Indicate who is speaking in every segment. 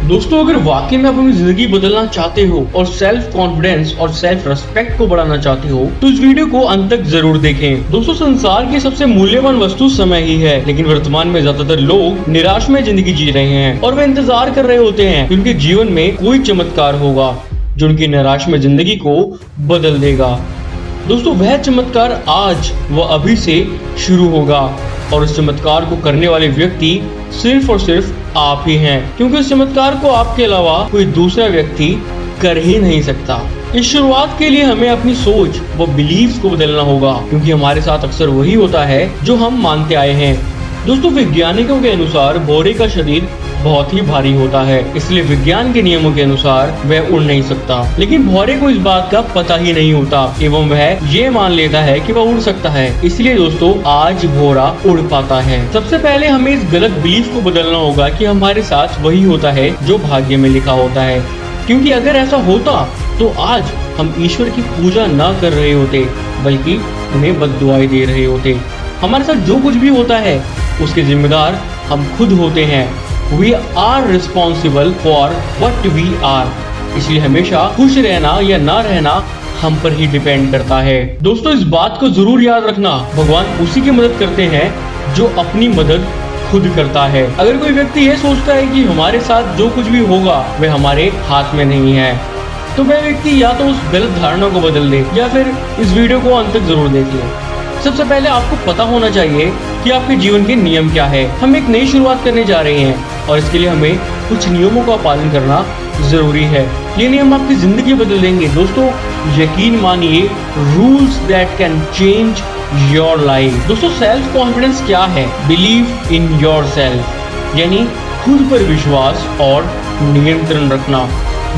Speaker 1: दोस्तों अगर वाकई में अपनी जिंदगी बदलना चाहते हो और सेल्फ कॉन्फिडेंस और सेल्फ रेस्पेक्ट को बढ़ाना चाहते हो तो इस वीडियो को अंत तक जरूर देखें। दोस्तों संसार की सबसे मूल्यवान वस्तु समय ही है, लेकिन वर्तमान में ज्यादातर लोग निराश में जिंदगी जी रहे हैं और वे इंतजार कर रहे होते हैं कि उनके जीवन में कोई चमत्कार होगा जो उनकी निराश में जिंदगी को बदल देगा। दोस्तों वह चमत्कार आज व अभी से शुरू होगा और उस चमत्कार को करने वाले व्यक्ति सिर्फ और सिर्फ आप ही हैं, क्योंकि उस चमत्कार को आपके अलावा कोई दूसरा व्यक्ति कर ही नहीं सकता। इस शुरुआत के लिए हमें अपनी सोच व बिलीव्स को बदलना होगा, क्योंकि हमारे साथ अक्सर वही होता है जो हम मानते आए हैं। दोस्तों वैज्ञानिकों के अनुसार भौरे का शरीर बहुत ही भारी होता है, इसलिए विज्ञान के नियमों के अनुसार वह उड़ नहीं सकता। लेकिन भौरे को इस बात का पता ही नहीं होता एवं वह ये मान लेता है कि वह उड़ सकता है। इसलिए दोस्तों आज भौरा उड़ पाता है। सबसे पहले हमें इस गलत बिलीफ को बदलना होगा कि हमारे साथ वही होता है जो भाग्य में लिखा होता है, क्योंकि अगर ऐसा होता तो आज हम ईश्वर की पूजा न कर रहे होते बल्कि उन्हें बद्दुआएं दे रहे होते। हमारे साथ जो कुछ भी होता है उसके जिम्मेदार हम खुद होते हैं। We are responsible for what we are। इसलिए हमेशा खुश रहना या ना रहना हम पर ही डिपेंड करता है। दोस्तों इस बात को जरूर याद रखना, भगवान उसी की मदद करते हैं जो अपनी मदद खुद करता है। अगर कोई व्यक्ति ये सोचता है कि हमारे साथ जो कुछ भी होगा वह हमारे हाथ में नहीं है, तो वह व्यक्ति या तो उस गलत धारणा को बदल दे या फिर इस वीडियो को अंत तक जरूर देख ले। सबसे पहले आपको पता होना चाहिए कि आपके जीवन के नियम क्या है। हम एक नई शुरुआत करने जा रहे हैं और इसके लिए हमें कुछ नियमों का पालन करना जरूरी है। ये नियम आपकी जिंदगी बदल देंगे। दोस्तों यकीन मानिए, rules that can change your life. दोस्तों सेल्फ कॉन्फिडेंस क्या है? बिलीव इन योर सेल्फ, यानी खुद पर विश्वास और नियंत्रण रखना।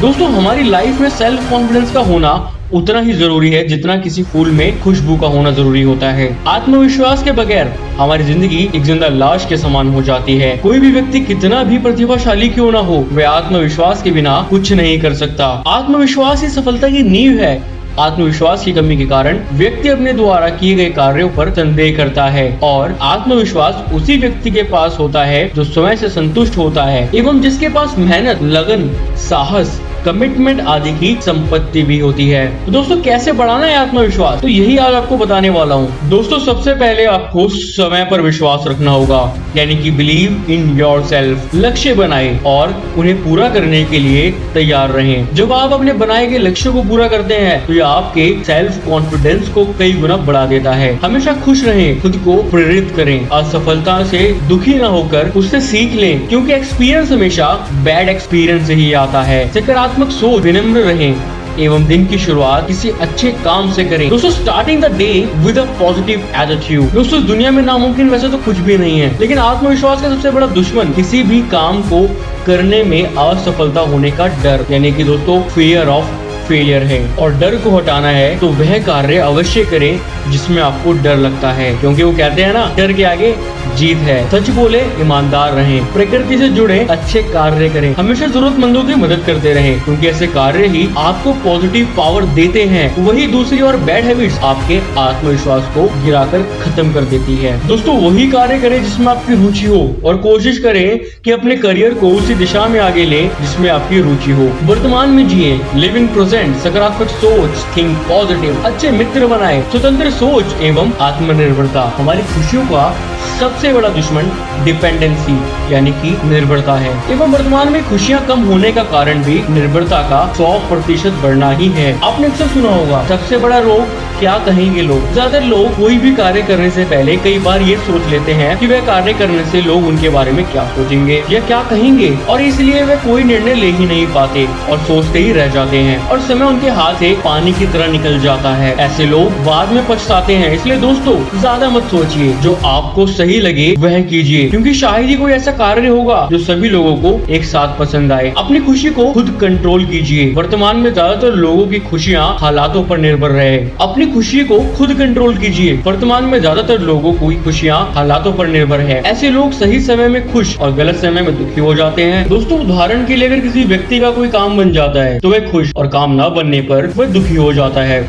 Speaker 1: दोस्तों हमारी लाइफ में सेल्फ कॉन्फिडेंस का होना उतना ही जरूरी है जितना किसी फूल में खुशबू का होना जरूरी होता है। आत्मविश्वास के बगैर हमारी जिंदगी एक जिंदा लाश के समान हो जाती है। कोई भी व्यक्ति कितना भी प्रतिभाशाली क्यों ना हो, वह आत्मविश्वास के बिना कुछ नहीं कर सकता। आत्मविश्वास ही सफलता की नींव है। आत्मविश्वास की कमी के कारण व्यक्ति अपने द्वारा किए गए कार्यों पर संदेह करता है और आत्मविश्वास उसी व्यक्ति के पास होता है जो स्वयं से संतुष्ट होता है एवं जिसके पास मेहनत, लगन, साहस, कमिटमेंट आदि की संपत्ति भी होती है। तो दोस्तों कैसे बढ़ाना है आत्मविश्वास, तो यही आज आपको बताने वाला हूँ। दोस्तों सबसे पहले आपको समय पर विश्वास रखना होगा, यानी कि बिलीव इन योर सेल्फ। लक्ष्य बनाए और उन्हें पूरा करने के लिए तैयार रहें। जब आप अपने बनाए गए लक्ष्य को पूरा करते हैं तो यह आपके सेल्फ कॉन्फिडेंस को कई गुना बढ़ा देता है। हमेशा खुश रहें, खुद को प्रेरित करें। असफलता से दुखी न होकर उससे सीख लें, क्योंकि एक्सपीरियंस हमेशा बैड एक्सपीरियंस से ही आता है। सकारात्मक सोच, विनम्र रहें एवं दिन की शुरुआत किसी अच्छे काम से करें। दोस्तों starting the day with a positive attitude. दोस्तों इस दुनिया में नामुमकिन वैसे तो कुछ भी नहीं है, लेकिन आत्मविश्वास का सबसे बड़ा दुश्मन किसी भी काम को करने में असफलता होने का डर, यानी कि दोस्तों फियर ऑफ फेलियर है। और डर को हटाना है तो वह कार्य अवश्य करें जिसमें आपको डर लगता है, क्योंकि वो कहते हैं ना, डर के आगे जीत है। सच बोले, ईमानदार रहें, प्रकृति से जुड़े अच्छे कार्य करें, हमेशा जरूरतमंदों की मदद करते रहें, क्योंकि ऐसे कार्य ही आपको पॉजिटिव पावर देते हैं। वही दूसरी और बैड हैबिट्स आपके आत्मविश्वास को गिराकर खत्म कर देती है। दोस्तों वही कार्य करें जिसमें आपकी रुचि हो और कोशिश करें कि अपने करियर को उसी दिशा में आगे लें जिसमें आपकी रुचि हो। वर्तमान में जिए, लिव इन प्रेजेंट, सकारात्मक सोच, थिंक पॉजिटिव, अच्छे मित्र बनाए, स्वतंत्र सोच एवं आत्मनिर्भरता। हमारी खुशियों का सबसे बड़ा दुश्मन डिपेंडेंसी यानी कि निर्भरता है एवं वर्तमान में खुशियां कम होने का कारण भी निर्भरता का 100% बढ़ना ही है। आपने अक्सर सुना होगा, सबसे बड़ा रोग क्या कहेंगे लोग। ज्यादातर लोग कोई भी कार्य करने से पहले कई बार ये सोच लेते हैं कि वह कार्य करने से लोग उनके बारे में क्या सोचेंगे या क्या कहेंगे, और इसलिए वे कोई निर्णय ले ही नहीं पाते और सोचते ही रह जाते हैं और समय उनके हाथ से पानी की तरह निकल जाता है। ऐसे लोग बाद में पछताते हैं। इसलिए दोस्तों ज्यादा मत सोचिए, जो आपको सही लगे वह कीजिए, क्योंकि शायद ही कोई ऐसा कार्य होगा जो सभी लोगों को एक साथ पसंद आए। अपनी खुशी को खुद कंट्रोल कीजिए। वर्तमान में ज्यादातर लोगों की खुशियाँ हालातों पर निर्भर रहे। अपनी खुशी को खुद कंट्रोल कीजिए। वर्तमान में ज्यादातर लोगों की खुशियाँ हालातों पर निर्भर है। ऐसे लोग सही समय में खुश और गलत समय में दुखी हो जाते हैं। दोस्तों उदाहरण के लिए, अगर किसी व्यक्ति का कोई काम बन जाता है तो वह खुश और काम न बनने पर वह दुखी हो जाता है।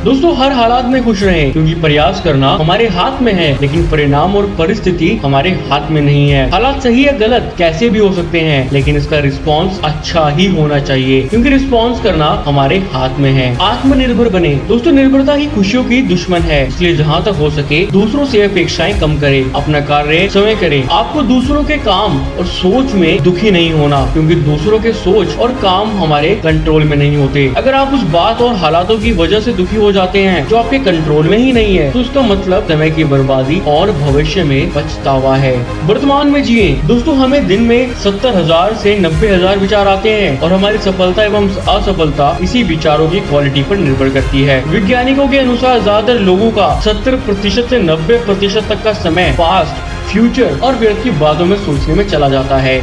Speaker 1: दोस्तों हर हालात में खुश रहें, क्योंकि प्रयास करना हमारे हाथ में है, लेकिन परिणाम और परिस्थिति हमारे हाथ में नहीं है। हालात सही या गलत कैसे भी हो सकते हैं, लेकिन इसका रिस्पॉन्स अच्छा ही होना चाहिए, क्योंकि रिस्पॉन्स करना हमारे हाथ में है। आत्मनिर्भर बने। दोस्तों निर्भरता ही खुशियों की दुश्मन है, इसलिए जहाँ तक हो सके दूसरों से अपेक्षाएं कम करें, अपना कार्य समय करें। आपको दूसरों के काम और सोच में दुखी नहीं होना, क्योंकि दूसरों के सोच और काम हमारे कंट्रोल में नहीं होते। अगर आप उस बात और हालातों की वजह से दुखी हो जाते हैं जो आपके कंट्रोल में ही नहीं है, तो उसका मतलब समय की बर्बादी और भविष्य में पछतावा है। वर्तमान में जिए। दोस्तों हमें दिन में 70,000 से 90,000 विचार आते हैं, और हमारी सफलता एवं असफलता इसी विचारों की क्वालिटी पर निर्भर करती है। वैज्ञानिकों के अनुसार ज्यादातर लोगों का 70% से 90% तक का समय पास्ट, फ्यूचर और व्यर्थ की बातों में सोचने में चला जाता है।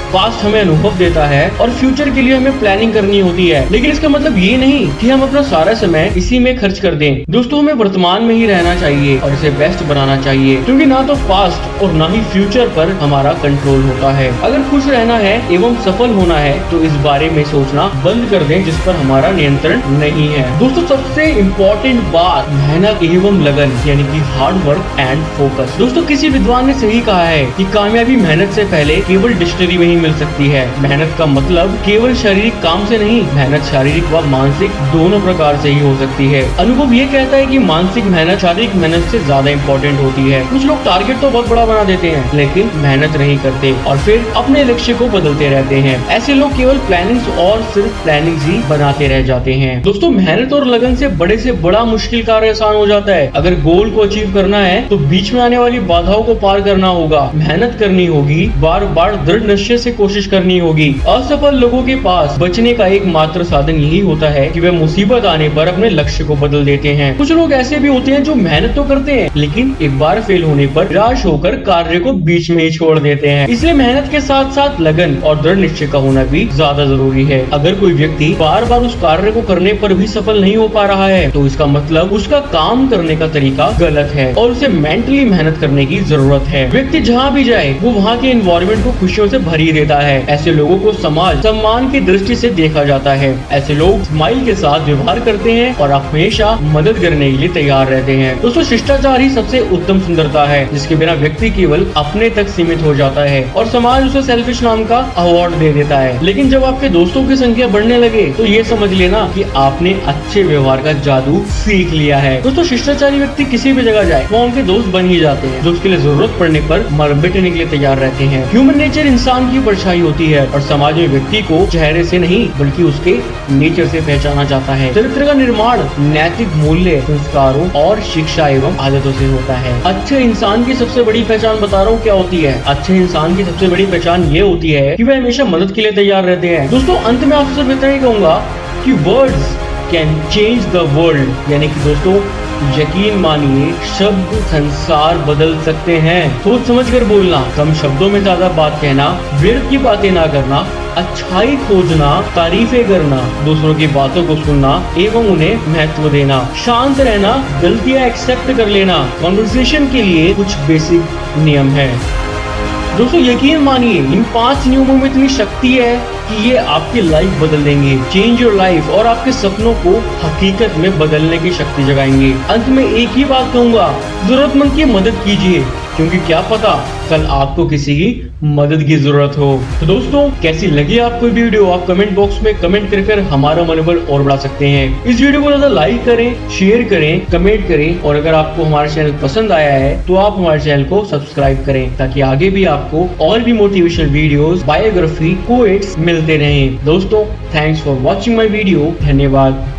Speaker 1: पास्ट हमें अनुभव देता है और फ्यूचर के लिए हमें प्लानिंग करनी होती है, लेकिन इसका मतलब ये नहीं कि हम अपना सारा समय इसी में खर्च कर दें। दोस्तों हमें वर्तमान में ही रहना चाहिए और इसे बेस्ट बनाना चाहिए, क्योंकि ना तो पास्ट और ना ही फ्यूचर पर हमारा कंट्रोल होता है। अगर खुश रहना है एवं सफल होना है तो इस बारे में सोचना बंद कर दें जिस पर हमारा नियंत्रण नहीं है। दोस्तों सबसे इम्पोर्टेंट बात मेहनत एवं लगन, यानी कि हार्ड वर्क एंड फोकस। दोस्तों किसी विद्वान ने सही कहा है कि कामयाबी मेहनत से पहले केवल डिक्शनरी में ही मिल सकती है। मेहनत का मतलब केवल शारीरिक काम से नहीं, मेहनत शारीरिक व मानसिक दोनों प्रकार से ही हो सकती है। अनुभव ये कहता है कि मानसिक मेहनत शारीरिक मेहनत से ज्यादा इम्पोर्टेंट होती है। कुछ लोग टारगेट तो बहुत बड़ा बना देते हैं, लेकिन मेहनत नहीं करते और फिर अपने लक्ष्य को बदलते रहते हैं। ऐसे लोग केवल प्लानिंग्स और सिर्फ प्लानिंग्स ही बनाते रह जाते हैं। दोस्तों मेहनत और लगन से बड़े से बड़ा मुश्किल कार्य आसान हो जाता है। अगर गोल को अचीव करना है तो बीच में आने वाली बाधाओं को पार करना होगा, मेहनत करनी होगी, बार बार दृढ़ निश्चय से कोशिश करनी होगी। असफल लोगों के पास बचने का एकमात्र साधन यही होता है कि वे मुसीबत आने पर अपने लक्ष्य को बदल देते हैं। कुछ लोग ऐसे भी होते हैं जो मेहनत तो करते हैं, लेकिन एक बार फेल होने पर निराश होकर कार्य को बीच में ही छोड़ देते हैं। इसलिए मेहनत के साथ साथ लगन और दृढ़ निश्चय का होना भी ज्यादा जरूरी है। अगर कोई व्यक्ति बार बार उस कार्य को करने पर भी सफल नहीं हो पा रहा है, तो इसका मतलब उसका काम करने का तरीका गलत है और उसे मेंटली मेहनत करने की जरूरत है। व्यक्ति जहाँ भी जाए वो वहाँ के एनवायरनमेंट को खुशियों से भरी देता है। ऐसे लोगों को समाज सम्मान की दृष्टि से देखा जाता है। ऐसे लोग स्माइल के साथ व्यवहार करते हैं और हमेशा मदद करने के लिए तैयार रहते हैं। दोस्तों शिष्टाचार ही सबसे उत्तम सुंदरता है, जिसके बिना व्यक्ति केवल अपने तक सीमित हो जाता है और समाज उसे सेल्फिश नाम का अवार्ड दे देता है। लेकिन जब आपके दोस्तों की संख्या बढ़ने लगे तो ये समझ लेना कि आपने अच्छे व्यवहार का जादू सीख लिया है। दोस्तों शिष्टाचारी व्यक्ति किसी भी जगह जाए वो उनके दोस्त बन ही जाते हैं, जो उसके लिए जरूरत पड़ने पर मर मिटने के लिए तैयार रहते हैं। ह्यूमन नेचर इंसान की परछाई होती है और समाज में व्यक्ति को चेहरे से नहीं बल्कि उसके नेचर से पहचाना जाता है। चरित्र का निर्माण नैतिक मूल्य, संस्कारों और शिक्षा एवं आदतों से होता है। अच्छे इंसान की सबसे बड़ी पहचान बता रहा हूँ क्या होती है। अच्छे इंसान की सबसे बड़ी पहचान ये होती है कि वह हमेशा मदद के लिए तैयार रहते हैं। दोस्तों अंत में आपसे सिर्फ इतना ही कहूंगा कि words can change the world, यानी कि दोस्तों यकीन मानिए शब्द संसार बदल सकते हैं। सोच समझ कर बोलना, कम शब्दों में ज्यादा बात कहना, व्यर्थ की बातें ना करना, अच्छाई खोजना, तारीफें करना, दूसरों की बातों को सुनना एवं उन्हें महत्व देना, शांत रहना, गलतियां एक्सेप्ट कर लेना, कॉन्वर्सेशन के लिए कुछ बेसिक नियम है। दोस्तों यकीन मानिए इन 5 नियमों में इतनी शक्ति है कि ये आपकी लाइफ बदल देंगे। चेंज योर लाइफ और आपके सपनों को हकीकत में बदलने की शक्ति जगाएंगे। अंत में एक ही बात कहूंगा, जरूरतमंद की मदद कीजिए, क्योंकि क्या पता कल आपको किसी की मदद की जरूरत हो। तो दोस्तों कैसी लगी आपको वीडियो, आप कमेंट बॉक्स में कमेंट कर हमारा मनोबल और बढ़ा सकते हैं। इस वीडियो को ज्यादा लाइक करें, शेयर करें, कमेंट करें और अगर आपको हमारा चैनल पसंद आया है तो आप हमारे चैनल को सब्सक्राइब करें, ताकि आगे भी आपको और भी मोटिवेशनल वीडियोस, बायोग्राफी, कोट्स मिलते रहें। दोस्तों thanks for watching my video. धन्यवाद।